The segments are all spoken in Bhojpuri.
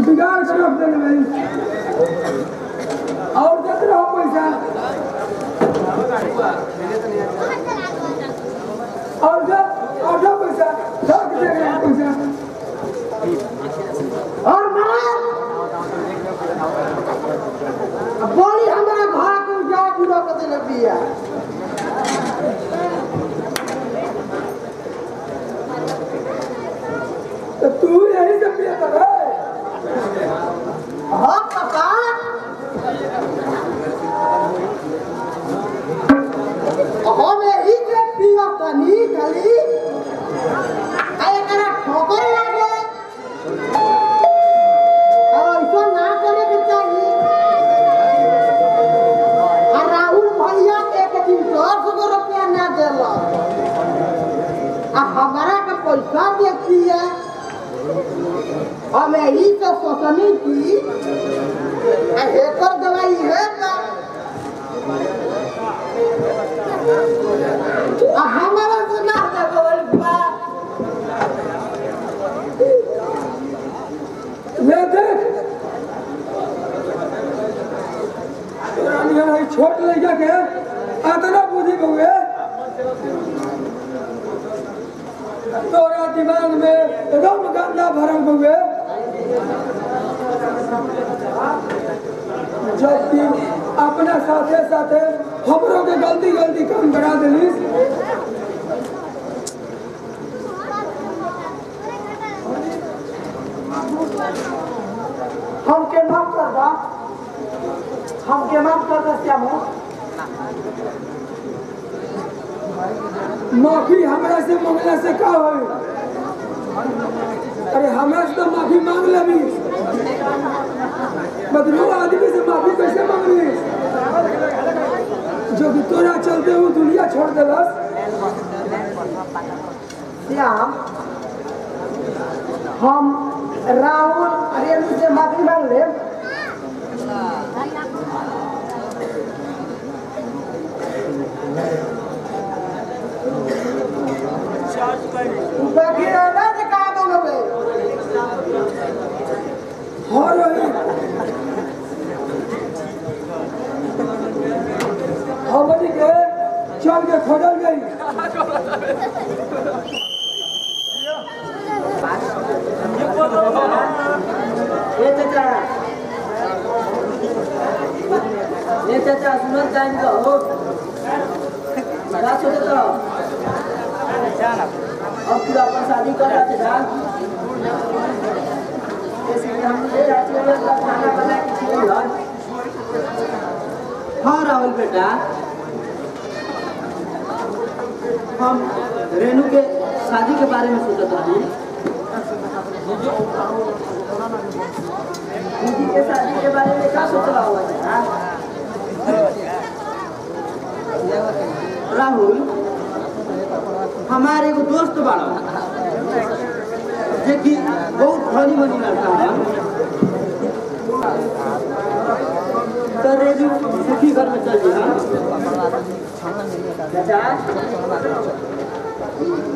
बिगाड़ कर रख देने भाई और देते रहो पैसा और जो पैसा सब देंगे पैसा और बोली हमारा घर को जा पूरा कर देने दिया तो तू यही से पिया था हाँ पापा हम यही से पिया तनी खाली अरे करा ठोकर लगे और ऐसा ना करे के चाहिए और राहुल भैया एक दिन 10 रुपया ना देला हमारा का पैसा देती है हम यही तो सोचनी की हेकर दवाई है का हमारा से ना बोल बा ले देख रानिया है छोट लइका के आतना बुद्धि बहुए तोरा दिमाग में रम गंदा भरल बहुए जबकि अपने साथे साथे हमरों के गलती काम करा दिलीस हमके माफ कर दा श्यामू माफी हमरा से मांगला से का होई अरे हमरा से तो माफी मांग लेबी बदलू आदमी से माफी कैसे मांगली जो कि तोरा चलते हुए दुनिया छोड़ देलस श्याम हम राहुल रेणु से माफी मांग ले बाकी रहना से कहा मांगोगे हाँ रही हमनी के चल के खोजल गई ये चाचा सुनत जाएंगे तो हो रात होते तो अब पूरा अपन शादी कर रहा थे जान इसलिए हम ले जाते हैं खाना बना के खिलाओ हाँ राहुल बेटा हम रेणु के शादी के बारे में सोचते रही दीदी के शादी के बारे में क्या सोच रहा हुआ है राहुल हमारे एगो दोस्त बड़ा जो कि बहुत धनी मनी लड़का है तो रेणु सुखी घर में चल गया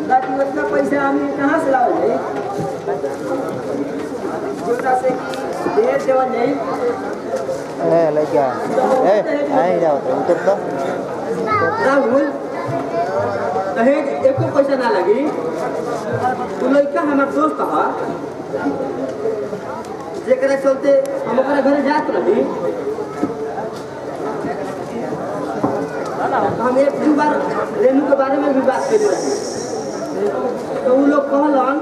बाकी उतना पैसा हमें कहाँ से लाओगे से देर देवन नहीं लड़का आई जाओ उतर तो राहुल दहेज एको पैसा ना लगी तो लड़का हमार दोस्त है जेकरा चलते हम अपने घर जात रही हम एक दो बार रेणु के बारे में भी बात कर रहे तो वो लोग कहलन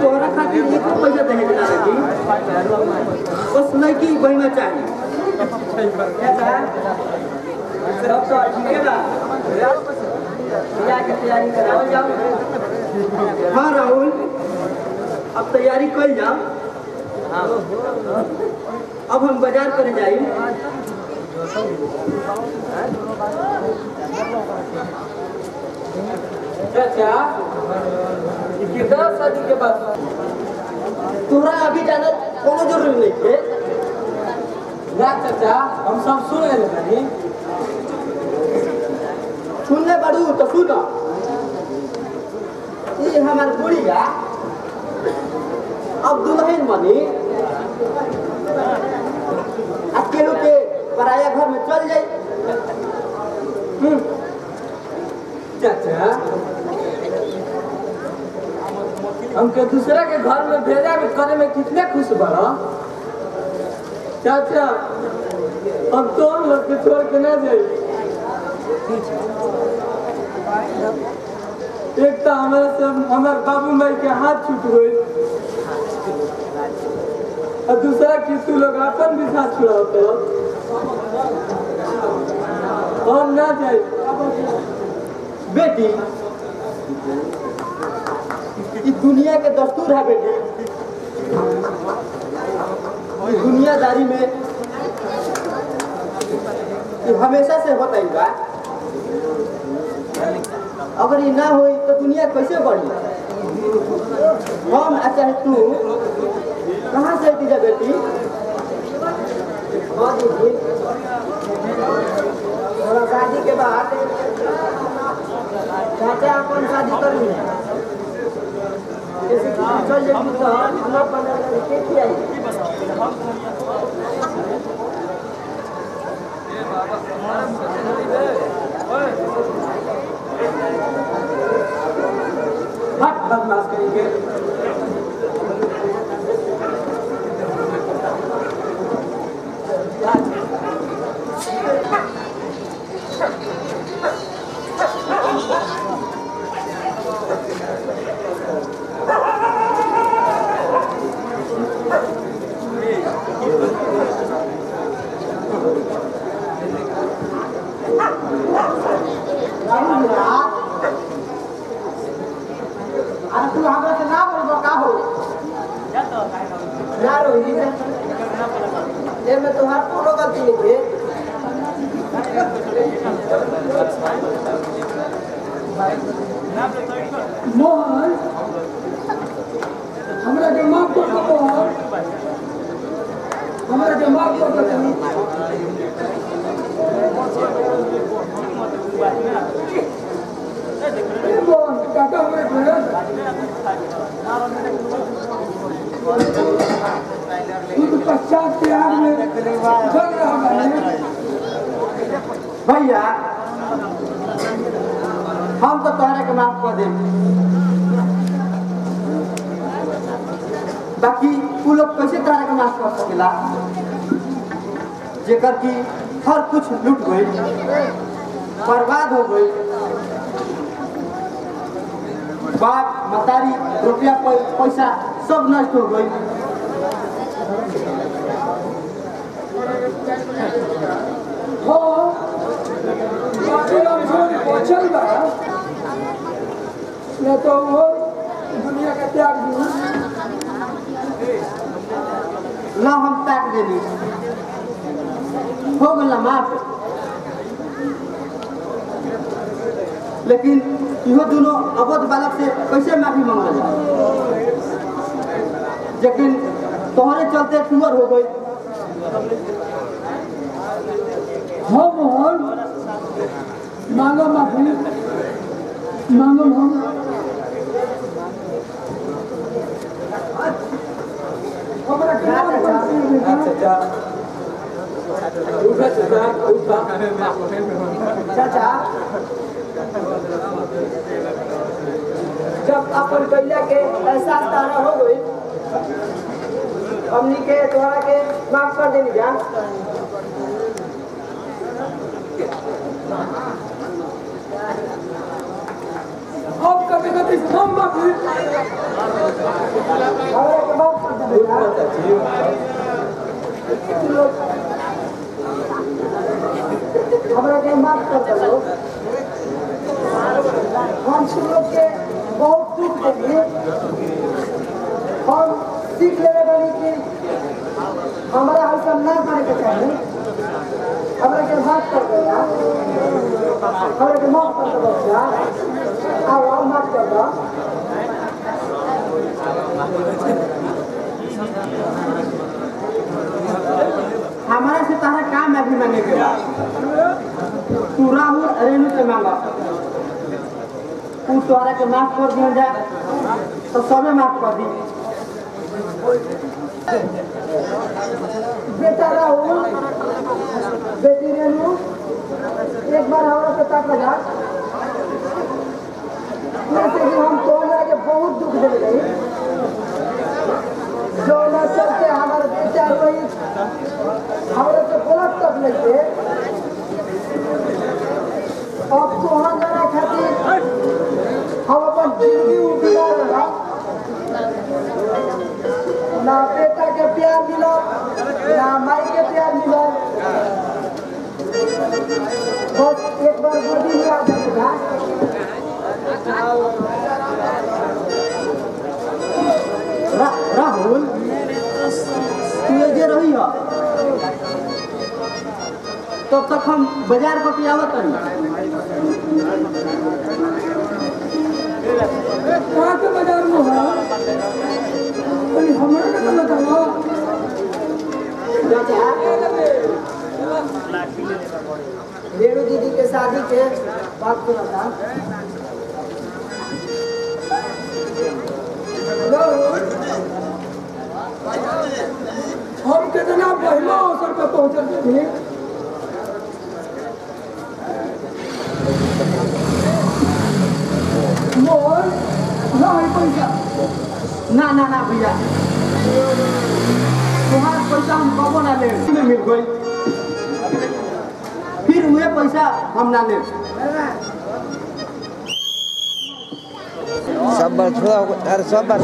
तोहरा खातिर एको पैसा दहेज ना लगी बस लड़की बहना चाहिए सब तो ठीक है ना तैयारी कराओ जाओ हाँ राहुल अब तैयारी कर जाओ अब हम बाजार पर जाए चाचा कितना शादी के बाद तोरा अभी जाना कोनो जरूरी नहीं है ना चाचा हम सब सुन रहे हैं सुनने पड़ू तो सुनो ये हमारे बुढ़िया अब दुल्हन बनी अकेले के पराया घर में चल जाई। चाचा हमके दूसरा के घर में भेजा में करे में कितने खुश बड़ा चाचा। हम तो हम लोग के छोड़ के ना जाई। एक तो हमारे बाबू माई के हाथ छूट गए और दूसरा कि तू लोग अपन भी साथ छुड़ाओ तो हम ना जाए। बेटी ये दुनिया के दस्तूर है बेटी। ये दुनियादारी में ये हमेशा से होता ही बा। अगर ये ना हो तो दुनिया कैसे बढ़ी। हम चाहे तू कहाँ से जा बेटी। शादी के बाद चाचा अपन शादी कर ली जैसे कि चल जाएगी तो हम अपन के खियाई। हट बदमाश करेंगे। मोहन हमरा के माफ कर दो। मोहन हमरा के माफ कर दो। मोहन काका हमरे तू पश्चात के आग में जल रहा है। भैया हम तो तोहरा के माफ कर दें। बाकी तू लोग कैसे तोहरा के माफ कर सकेला जेकर की हर कुछ लूट गई बर्बाद हो गई। बाप मतारी रुपया पैसा सब नष्ट हो गई। चल बा न तो वो दुनिया का त्याग दूँ ना हम त्याग देनी हो गया माफ। लेकिन इहो दोनों अबोध बालक से कैसे माफी मांगल जाए। लेकिन तोहरे चलते टूअर हो गई। हाँ मोहन मांगो माफी मांगो हम। चाचा जब अपन कैला के एहसास तारा हो गई हमनी के तोहरा के माफ कर देनी जा। अब कभी कभी हम माफी हमरा के माफ कर देनी हमरा के माफ कर दो। हम लोग के बहुत दुख देंगे। हम सीख ले बनी कि हमारा ऐसा ना करे के चाहिए। हमरा के माफ कर दो यार। हमरा के माफ कर दो यार। आओ माफ कर दो। हमारे से तारा काम अभी मांगे के तू राहुल रेणु से मांगा तू तोहरा के माफ कर दिया जा तो सबे माफ कर दी। बेटा राहुल, बेटी रेनू, एक बार हमारा से ताक लगा। जैसे कि हम तोहरा के बहुत दुख दे गई, जो न चलते हमारे बेटा रोहित हमारे से बोलत तक नहीं थे। अब तोहरा जरा खातिर हम अपन जिंदगी उबिया रहा। ना बेटा के प्यार मिला, ना माई के प्यार मिला। बस एक बार गोदी में आ जाएगा। राहुल, तू ये रही हो तब तक हम बाजार पर पियावत नहीं। कहाँ के बाजार में हो? हमारे के तो बताओ। रेणु दीदी के शादी के बात सुना था। हम कितना पहला अवसर पर पहुंचते थे। मोर ना है पैसा। ना ना ना भैया, तुम्हारा पैसा हम कबो ना ले मिल गई, फिर हुए पैसा हम ना ले। सब बार थोड़ा अरे सब बार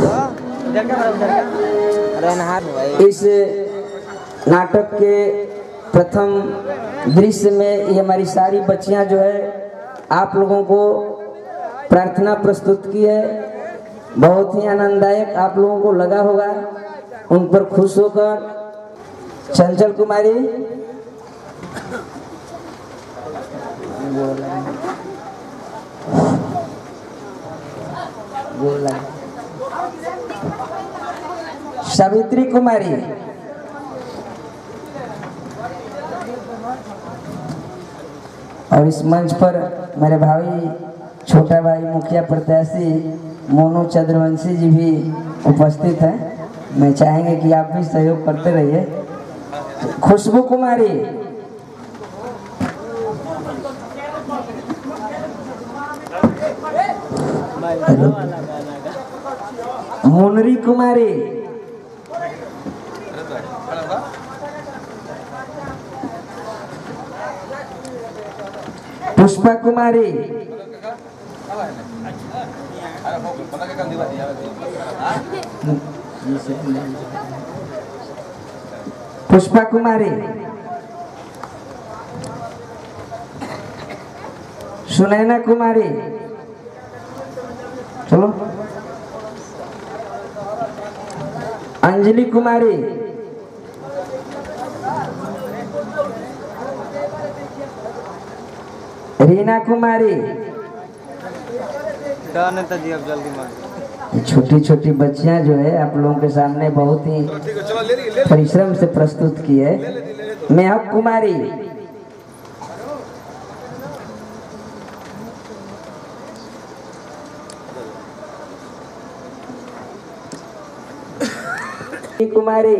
इस नाटक के प्रथम दृश्य में ये हमारी सारी बच्चियां जो है आप लोगों को प्रार्थना प्रस्तुत की है। बहुत ही आनंददायक आप लोगों को लगा होगा। उन पर खुश होकर चंचल कुमारी, सावित्री कुमारी, और इस मंच पर मेरे भाई छोटा भाई मुखिया प्रत्याशी मोनू चंद्रवंशी जी भी उपस्थित हैं। मैं चाहेंगे कि आप भी सहयोग करते रहिए। खुशबू कुमारी, मुनरी कुमारी, पुष्पा कुमारी, पुष्पा कुमारी, सुनैना कुमारी, चलो, अंजलि कुमारी, रीना कुमारी। छोटी छोटी बच्चियां जो है आप लोगों के सामने बहुत ही परिश्रम से प्रस्तुत की है। मेहक कुमारी, कुमारी,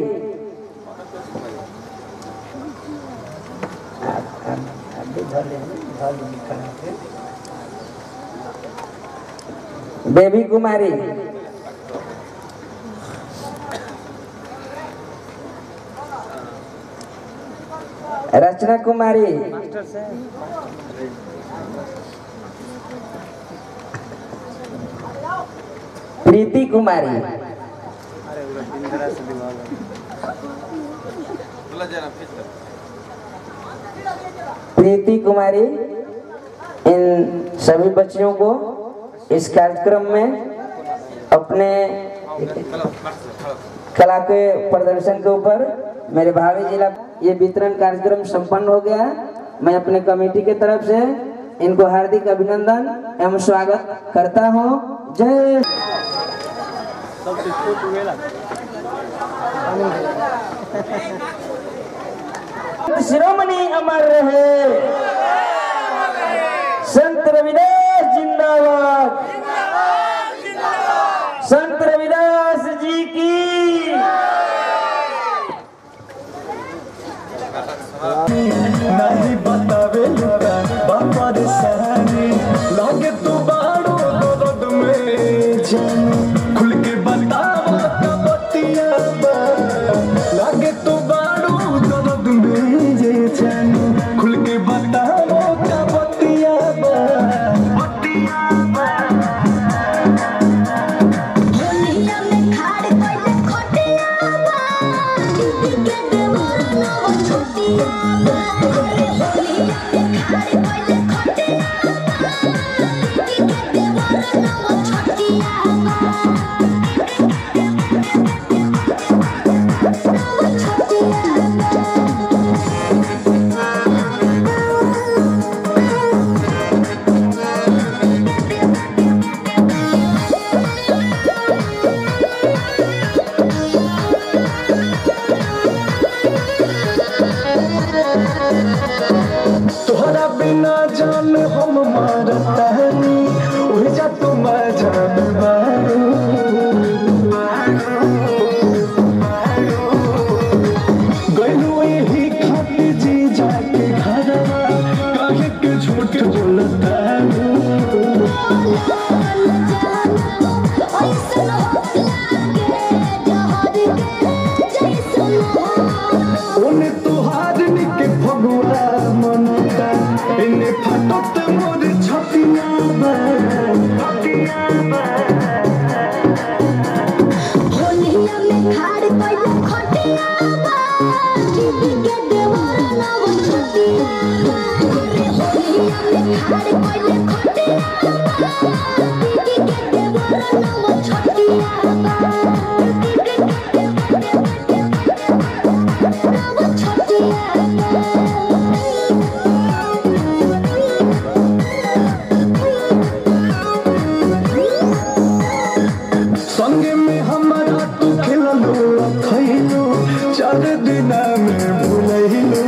बेबी कुमारी, रचना कुमारी, प्रीति कुमारी, प्रीति कुमारी। इन सभी बच्चियों को इस कार्यक्रम में अपने कला के प्रदर्शन के ऊपर मेरे भावी जिला ये वितरण कार्यक्रम संपन्न हो गया। मैं अपने कमेटी के तरफ से इनको हार्दिक अभिनंदन एवं स्वागत करता हूँ। जय शिरोमणि अमर रहे, संत रविदास जिंदाबाद, संत रविदास जी की। जान हम मारतानी उड़ जा तुम जान बारू गइलू ही खाट जी जाके घरवा काहे के झूठ बोलतानी ओने तुहार निके फगुआ मनता इने फटत मोर छतिया बा होलिया में खाड़ पहिले खटिया बा दीदी के देवर नाव छटिया बा होलिया में खाड़ पहिले खटिया बा दीदी के देवर नाव छटिया बा संगे में हमारा तू खिललो खइलो 4 दिन में भुलइलो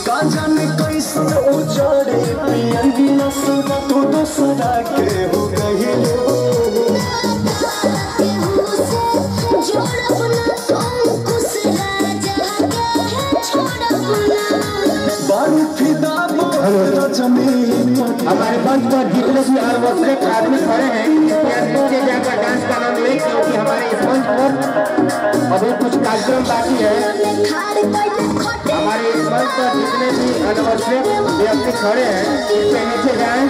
का जाने कैसे उजड़े पियंगी नस तू दूसरा के हो गइलो बारू फिदा हमारे मंच पर जितने भी आवश्यक आदमी खड़े हैं नीचे जाकर डांस का नाम लें क्योंकि हमारे इस मंच पर अभी कुछ कार्यक्रम बाकी है। हमारे इस मंच पर जितने भी अनावश्यक व्यक्ति खड़े हैं इससे नीचे जाएं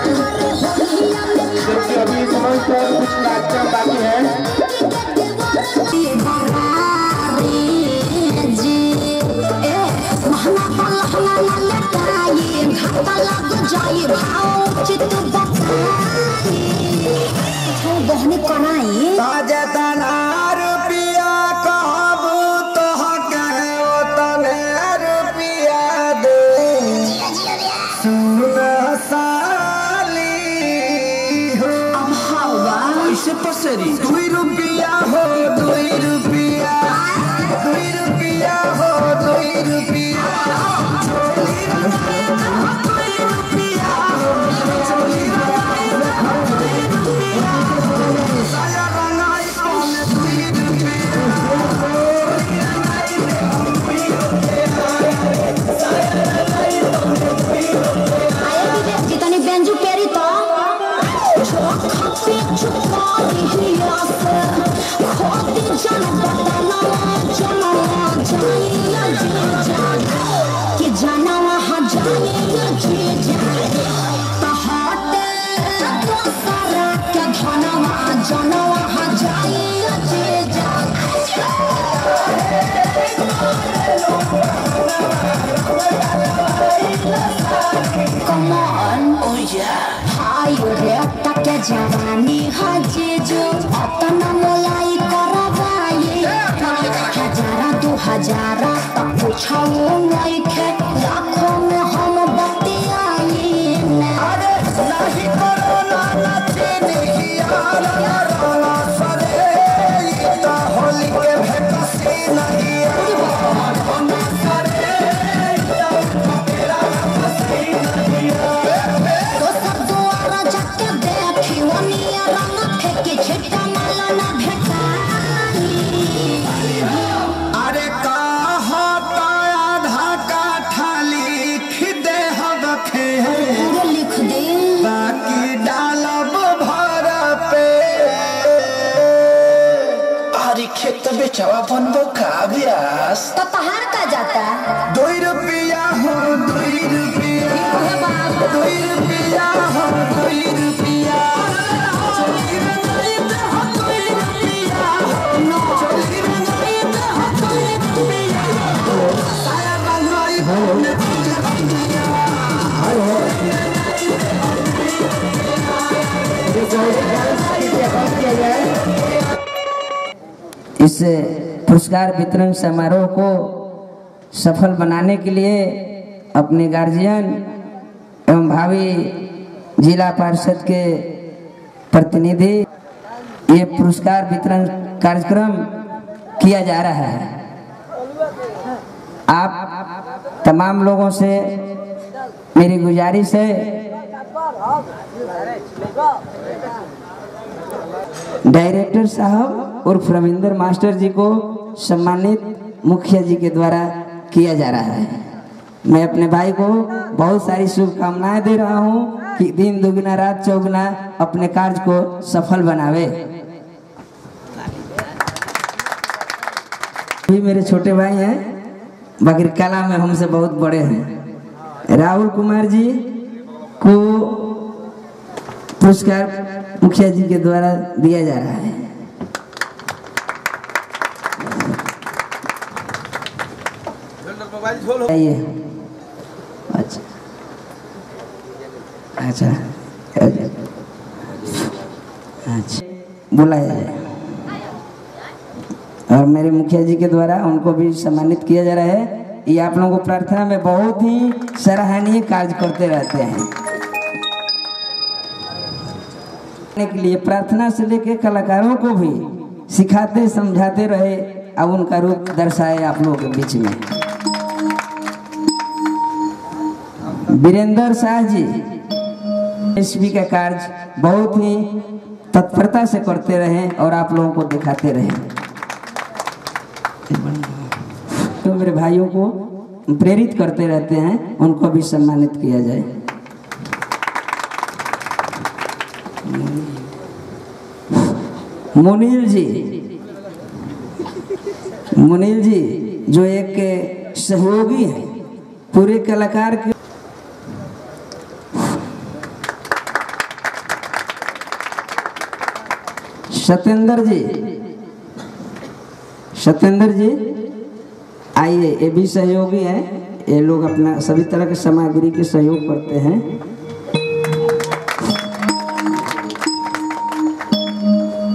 क्योंकि अभी इस मंच पर कुछ कार्यक्रम बाकी है। बहनी कनाई जना रुपया कहबू तो तने रुपया दे सुन साली हो अब हवा ऐसे पसरी 2 रुपया हो 2 रुपया 2 रुपया हो 2 रुपया जितनी बेंजू पेरी तो खपे चुपा हिया से खोती जन बदला जना जाइया कि जाना वहाँ जाइया जी तो हटे तो सारा के धना वहाँ जाना वहाँ जाइया जी Come on, oh yeah. Hi, रे तक जवानी हजे जो अपना मोलाई करवाई हजारा 2000 तक पूछाओ नहीं खे लाखों में हम बतियाई अरे नहीं करो ना नाचे नहीं यारा सरे इता होली के भेकसी नहीं तो सब द्वारा जाके देखी वनिया रंग फेंके छिट्टा माला ना भेटाई अरे कहा आधा काठा लिख दे हवखे पूरा लिख दे बाकी डालब भर पे अरे खेत बेचवा बनबो का व्यास तो तहार का जाता 2 रुपया हो 2 रुपया 2 रुपया हो 2 रुपया इस पुरस्कार वितरण समारोह को सफल बनाने के लिए अपने गार्जियन एवं भावी जिला पार्षद के प्रतिनिधि ये पुरस्कार वितरण कार्यक्रम किया जा रहा है। आप तमाम लोगों से मेरी गुजारिश है, डायरेक्टर साहब उर्फ रविंदर मास्टर जी को सम्मानित मुखिया जी के द्वारा किया जा रहा है। मैं अपने भाई को बहुत सारी शुभकामनाएं दे रहा हूं कि दिन दुगना रात चौगुना अपने कार्य को सफल बनावे। भी मेरे छोटे भाई हैं, बाकी कला में हमसे बहुत बड़े हैं। राहुल कुमार जी को पुरस्कार मुखिया जी के द्वारा दिया जा रहा है। आइए। अच्छा अच्छा अच्छा बुलाया जाए। और मेरे मुखिया जी के द्वारा उनको भी सम्मानित किया जा रहा है। ये आप लोगों को प्रार्थना में बहुत ही सराहनीय कार्य करते रहते हैं। के लिए प्रार्थना से लेकर कलाकारों को भी सिखाते समझाते रहे, अब उनका रूप दर्शाए आप लोगों के बीच में। वीरेंद्र शाह जी एसपी का कार्य बहुत ही तत्परता से करते रहे और आप लोगों को दिखाते रहे। तो मेरे भाइयों को प्रेरित करते रहते हैं, उनको भी सम्मानित किया जाए। मुनील जी जो एक सहयोगी है पूरे कलाकार के। सत्येंद्र जी आइए, ये भी सहयोगी हैं। ये लोग अपना सभी तरह के सामग्री के सहयोग करते हैं।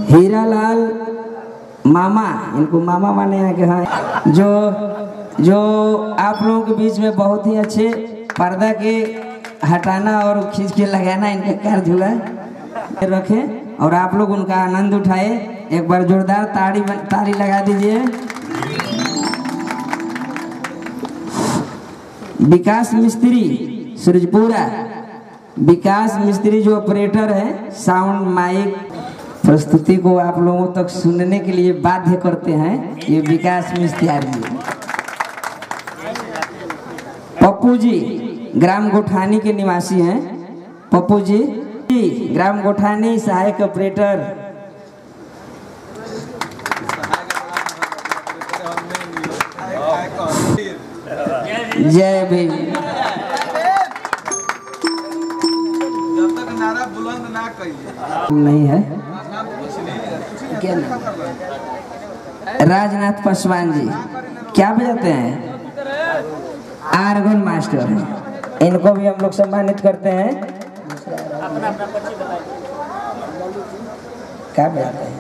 हीरालाल मामा, इनको मामा माने यहाँ के हैं, जो आप लोगों के बीच में बहुत ही अच्छे पर्दा के हटाना और खींच के लगाना इनका कार्य हुआ रखें और आप लोग उनका आनंद उठाए। एक बार जोरदार ताली लगा दीजिए। विकास मिस्त्री सूरजपुरा, विकास मिस्त्री जो ऑपरेटर है साउंड माइक प्रस्तुति को आप लोगों तक सुनने के लिए बाध्य करते हैं, ये विकास मिस्त्री जी। पप्पू जी ग्राम गोठानी के निवासी हैं। पप्पू जी ग्राम गोठानी सहायक ऑपरेटर। जय भीम। जब तक नारा बुलंद ना कहिए नहीं है क्या नाम? राजनाथ पासवान जी क्या बजाते हैं? आर्गन मास्टर हैं। इनको भी हम लोग सम्मानित करते हैं। क्या बजाते हैं?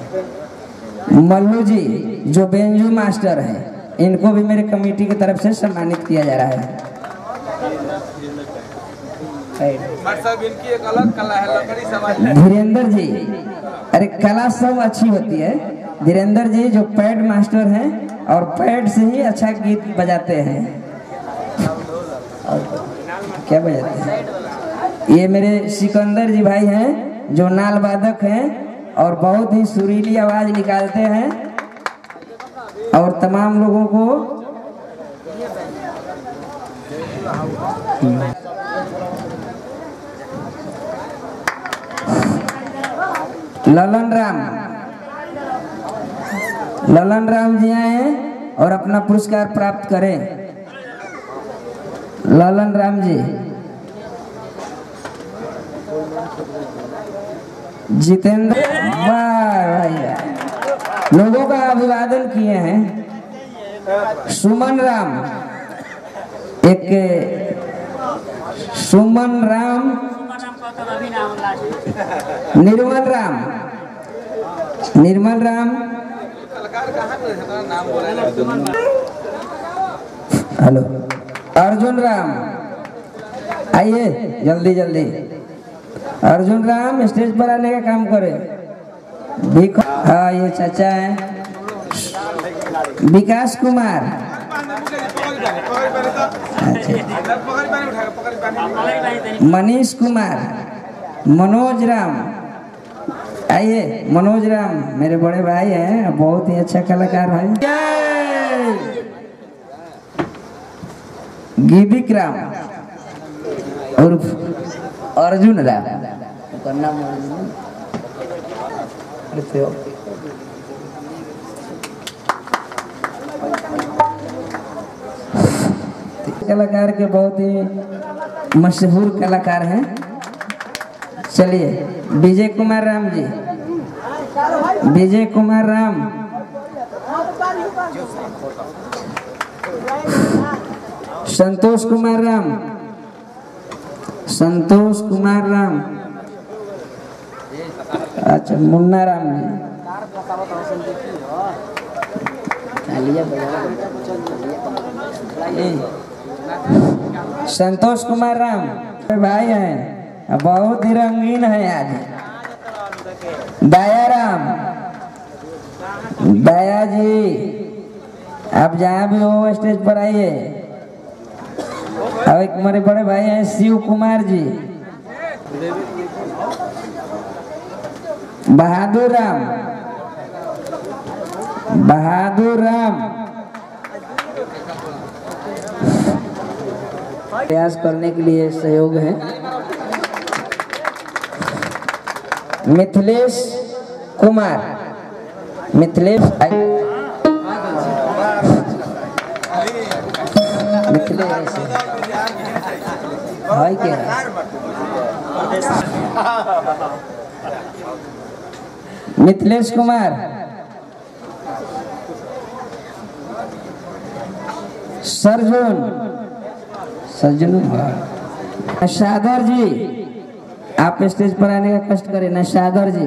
मल्लू जी जो बेंजू मास्टर हैं, इनको भी मेरे कमेटी की तरफ से सम्मानित किया जा रहा है। इनकी एक अलग कला है, लकड़ी समाज। धीरेन्द्र जी, अरे कला सब अच्छी होती है। धीरेन्द्र जी जो पैड मास्टर हैं और पैड से ही अच्छा गीत बजाते हैं। क्या बजाते हैं? ये मेरे सिकंदर जी भाई हैं जो नाल वादक हैं और बहुत ही सुरीली आवाज निकालते हैं और तमाम लोगों को ललन राम जी आए और अपना पुरस्कार प्राप्त करें। ललन राम जी, जितेंद्र, वाह लोगों का अभिवादन किए हैं। सुमन राम, एक सुमन राम, निर्मल राम, हेलो अर्जुन राम, आइए जल्दी जल्दी। अर्जुन राम स्टेज पर आने का काम करे। हाँ ये चाचा है। विकास कुमार, मनीष कुमार, मनोज राम, आइए मनोज राम मेरे बड़े भाई हैं, बहुत ही अच्छा कलाकार है। गिदिक राम उर्फ अर्जुन राम, नाम कलाकार के बहुत ही मशहूर कलाकार हैं। चलिए विजय कुमार राम जी, विजय कुमार राम, संतोष कुमार राम, संतोष कुमार राम, अच्छा मुन्ना राम जी, संतोष कुमार राम भाई हैं, बहुत ही रंगीन है आज। दया राम, दया जी आप जहाँ भी हो स्टेज पर आइए। अब एक हमारे बड़े भाई हैं शिव कुमार जी, बहादुर राम, बहादुर राम प्रयास करने के लिए सहयोग है। मिथिलेश कुमार, मिथिलेश मिथिलेश भाई क्या मिथिलेश कुमार, सरजुन, सज्जन नशादर जी आप स्टेज पर आने का कष्ट करें। नशादर जी,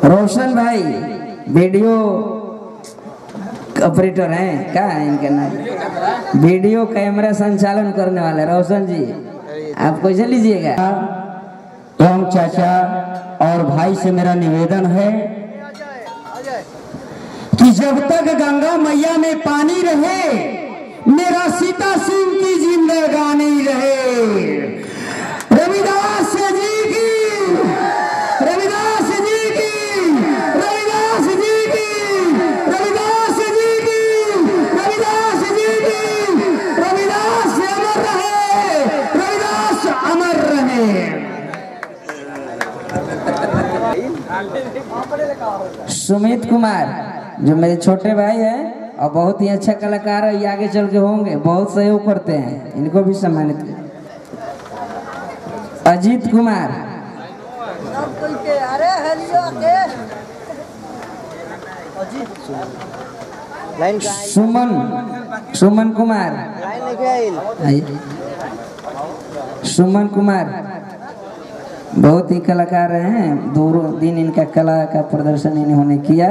रोशन भाई वीडियो ऑपरेटर हैं, क्या है इनका नाम, वीडियो कैमरा संचालन करने वाले रोशन जी, आप कैसे लीजिएगा। एवं चाचा और भाई से मेरा निवेदन है कि जब तक गंगा मैया में पानी रहे मेरा सीता सिंह की जिंदगानी रहे। रविदास जी की, रविदास जी की, रविदास जी की, रविदास जी की, रविदास जी की, रविदास अमर रहे, रविदास अमर रहे। सुमित कुमार जो मेरे छोटे भाई हैं और बहुत ही अच्छा कलाकार है, ये आगे चल के होंगे, बहुत सहयोग करते हैं, इनको भी सम्मानित करें। अजीत कुमार, सुमन, सुमन कुमार, सुमन कुमार बहुत ही कलाकार हैं, दोनों दिन इनका कला का प्रदर्शन इन्होंने किया।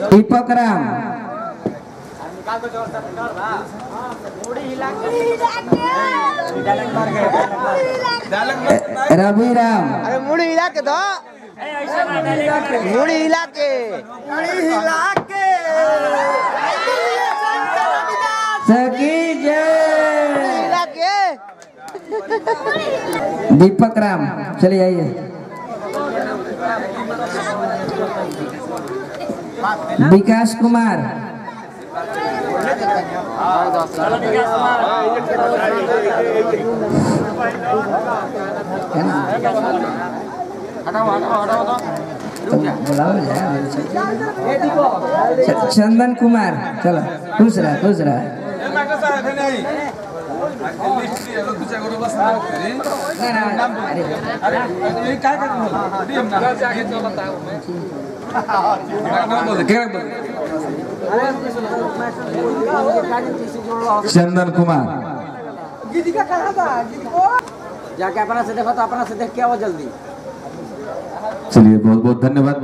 दीपक राम, रवि राम, अरे मुड़ी हिला के दो, मुड़ी हिला के, मुड़ी हिला के सकी जय, हिला के। दीपक राम चलिए आइए। विकास कुमार, चंदन कुमार, चलो खुश रहा, खुश रहा। चंदन कुमार जाके अपना से देखो, तो अपना से देख के आओ जल्दी। चलिए बहुत बहुत धन्यवाद।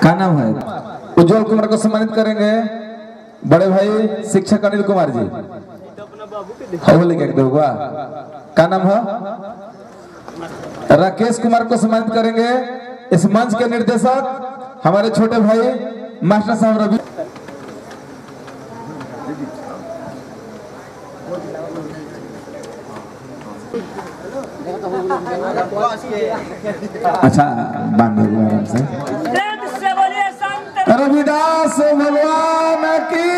क्या नाम है? उज्जवल कुमार को सम्मानित करेंगे बड़े भाई शिक्षक अनिल कुमार जी। क्या नाम है? राकेश कुमार को सम्मानित करेंगे इस मंच के निर्देशक हमारे छोटे भाई मास्टर साहब रवि। अच्छा बांध दो आराम से। रविदास भगवान की।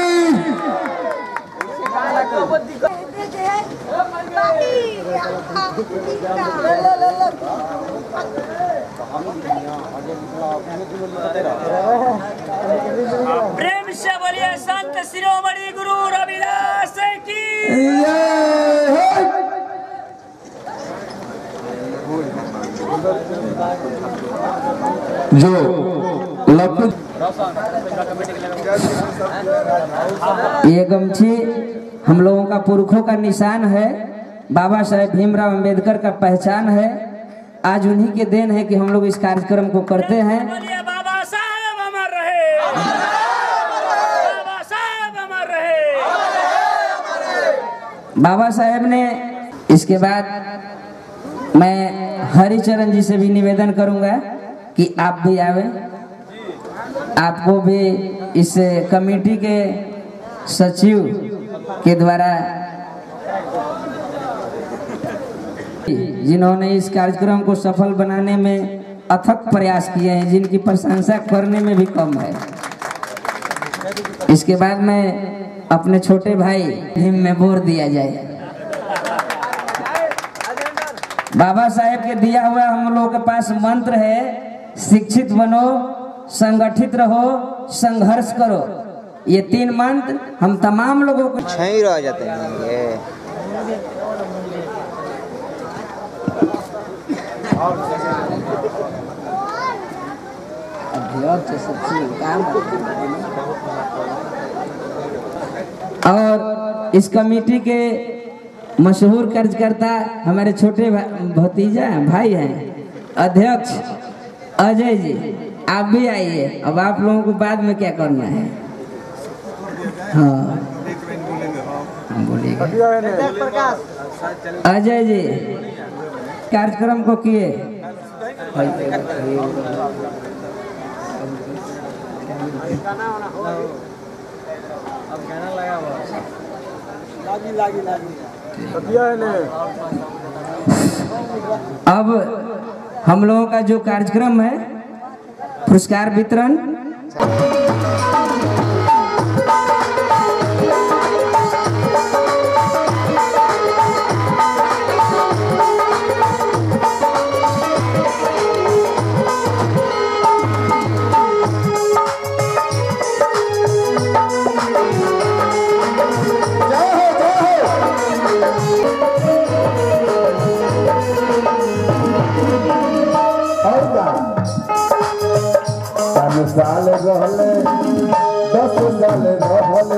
प्रेम से बोलिए संत शिरोमणि गुरु रविदास की। जो ये गमछी हम लोगों का पुरखों का निशान है, बाबा साहेब भीमराव अंबेडकर का पहचान है। आज उन्हीं के देन है कि हम लोग इस कार्यक्रम को करते हैं। बाबा साहेब अमर रहे, बाबा साहेब अमर रहे। बाबा साहेब ने इसके बाद मैं हरिचरण जी से भी निवेदन करूंगा कि आप भी आवे, आपको भी इस कमेटी के सचिव के द्वारा जिन्होंने इस कार्यक्रम को सफल बनाने में अथक प्रयास किए हैं, जिनकी प्रशंसा करने में भी कम है। इसके बाद मैं अपने छोटे भाई हिम में बोर दिया जाए। बाबा साहेब के दिया हुआ हम लोगों के पास मंत्र है, शिक्षित बनो, संगठित रहो, संघर्ष करो। ये 3 मंत्र हम तमाम लोगों को छही रह जाते हैं ये। और इस कमेटी के मशहूर कार्यकर्ता हमारे छोटे भतीजा भाई हैं अध्यक्ष अजय जी, आप भी आइए। अब आप लोगों को बाद में क्या करना है? हाँ बोलिएगा। अजय जी कार्यक्रम को किए। अब हम लोगों का जो कार्यक्रम है पुरस्कार वितरण, साल रहले 10 साल रहले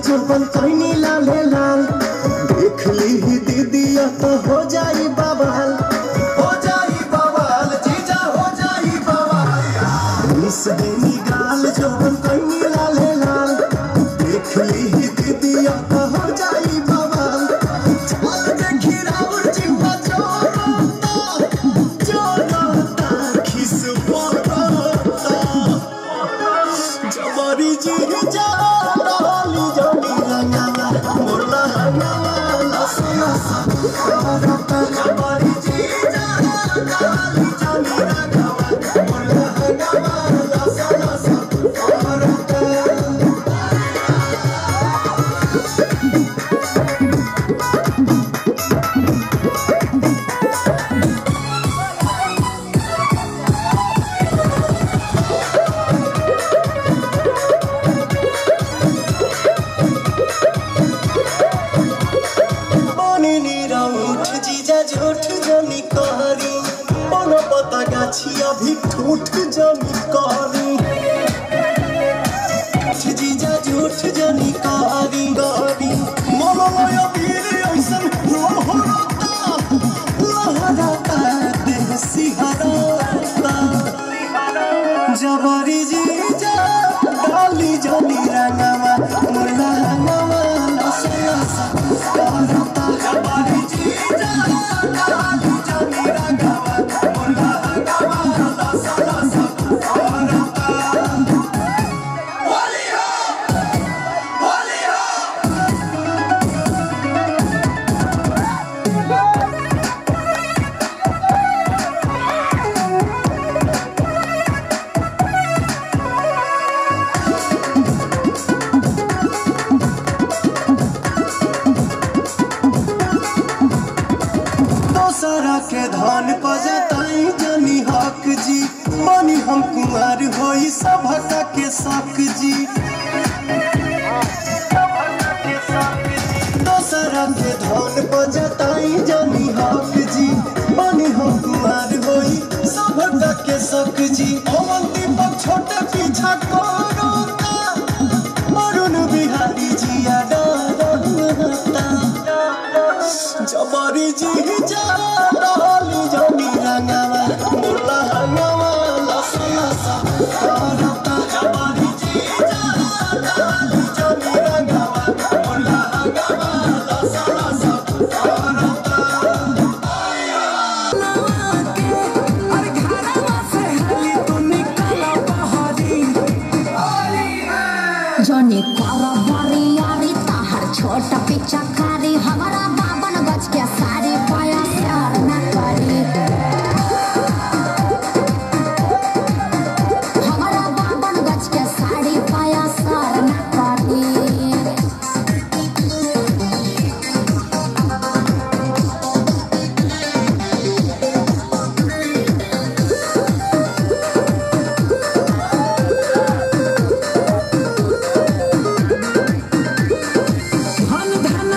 जोबन कहीं लाले लाल देख ली ही दीदिया तो हो जाई बवाल जीजा हो जाई बवाल मिस देनी गाल जोबन कहीं लाले लाल देख ली ही दीदिया तो हो जाई बवाल चल देखी राउर चिंता जोड़ता खिस पोता जबरी जीजा डाली जोड़ी रंगावा मोला हंगावा लसना सा जबरी जीजा डाली जोड़ी रंगावा मोला हंगावा लसना सा झूठ जमी करी पन पता गाछी अभी ठूठ जमी करी जीजा झूठ जमी करी गरी मोलमय वीर ऐसन रोहरता लहरता देह सिहरता जबरी जीजा डाली जमी रंगवा मुला हंगवा लसना सा करता जबरी जीजा डाली जमी रंगवा मुला हंगवा लसना सा करता दोसरा के धन पजताई जनी हक जी बनी हम कुमार होई सभका के शक जी दोसरा के धन पजताई जनी हक जी बनी हम कुमार होई सभका के शक जी अमन दीपक छोटे पीछा करोता अरुण बिहारी जिया डरता जबरी जीजा डाली जमी रंगवा मुला हंगवा लसना सा करता जबरी जीजा डाली जमी रंगवा मुला हंगवा लसना सा करता अरे घरवा से हली तू निकला बहरी जने करो बड़ी यारी ताहर छोट पिचा कारी हमारा बाबन गज के सारी पाया प्यार न करी हमारा बाबन गज के साड़ी पाया सार न करी धन धन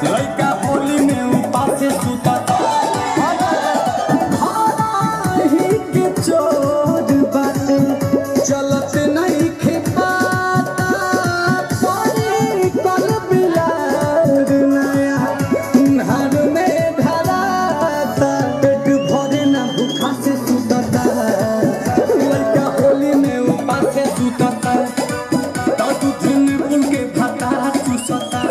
लड़का होली में उपास से सुता के चोर बाटे चलत नहीं खेपाता पानी कल बिलार नया नहर में धराता पेट भरे ना भूखा से सुतता लड़का होली में उपास से सुतता तो दूध में पुल के भाता चूसता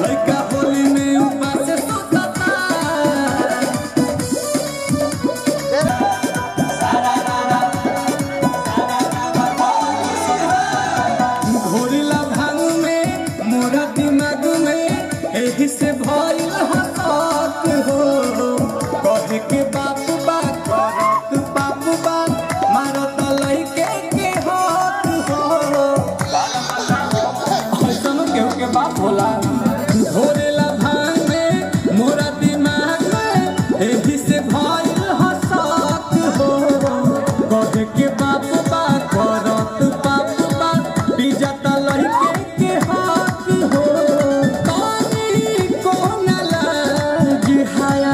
लड़का होली में उपास से सुतता घोरला भांग में मोरा दिमाग में एही से भइल हसत हो कहे के बाप बा करत बाप बा मारत लइके के हाथ हो ऐसन केहू के बाप होला घोरला भांग में मोरा दिमाग में एही से भइल हसत हो कहे के बाप बा करत बाप बा बिजता लइके के हाथ हो पानी कोन लागी हाया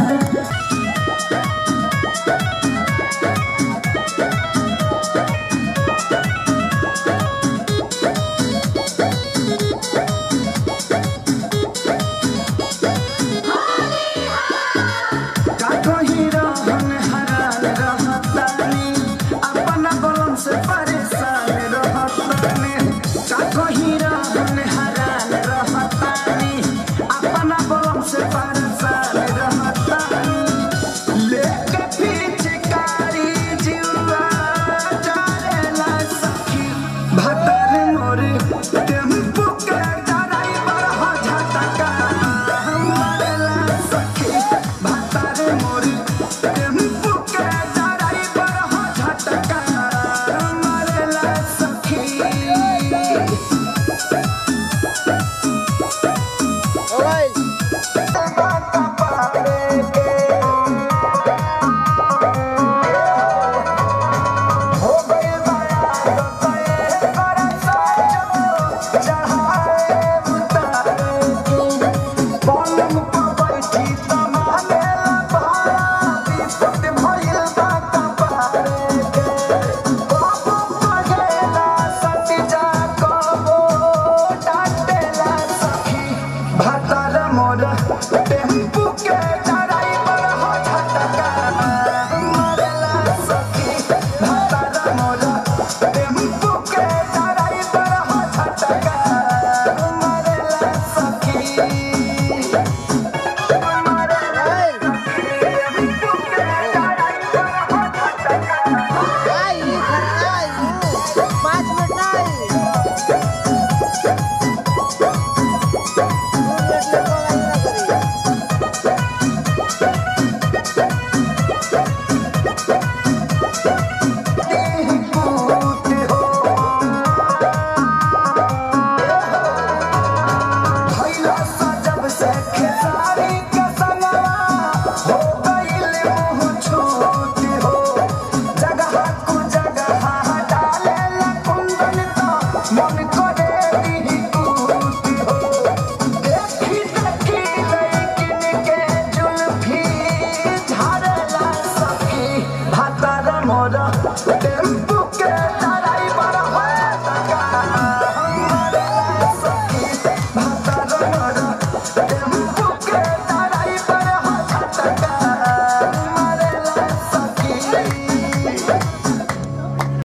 टेम्पू के